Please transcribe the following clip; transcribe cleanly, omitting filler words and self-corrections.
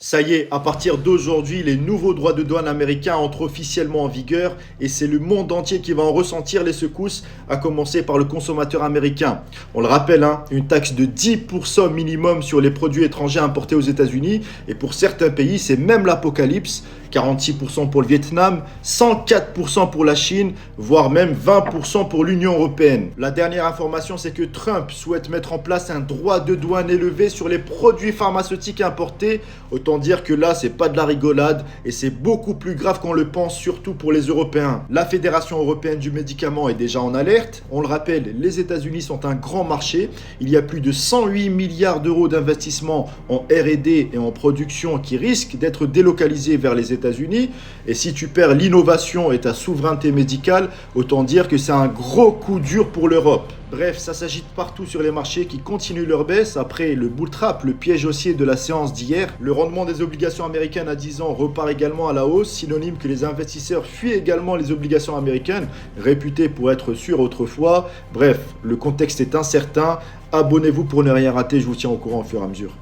Ça y est, à partir d'aujourd'hui, les nouveaux droits de douane américains entrent officiellement en vigueur et c'est le monde entier qui va en ressentir les secousses, à commencer par le consommateur américain. On le rappelle, une taxe de 10% minimum sur les produits étrangers importés aux États-Unis et pour certains pays, c'est même l'apocalypse. 46% pour le Vietnam, 104% pour la Chine, voire même 20% pour l'Union européenne. La dernière information, c'est que Trump souhaite mettre en place un droit de douane élevé sur les produits pharmaceutiques importés. Autant dire que là, c'est pas de la rigolade et c'est beaucoup plus grave qu'on le pense, surtout pour les Européens. La Fédération européenne du médicament est déjà en alerte. On le rappelle, les États-Unis sont un grand marché. Il y a plus de 108 milliards d'euros d'investissement en R&D et en production qui risquent d'être délocalisés vers les États-Unis. Et si tu perds l'innovation et ta souveraineté médicale, autant dire que c'est un gros coup dur pour l'Europe. Bref, ça s'agite partout sur les marchés qui continuent leur baisse après le bull trap, le piège haussier de la séance d'hier. Le rendement des obligations américaines à 10 ans repart également à la hausse, synonyme que les investisseurs fuient également les obligations américaines, réputées pour être sûres autrefois. Bref, le contexte est incertain. Abonnez-vous pour ne rien rater, je vous tiens au courant au fur et à mesure.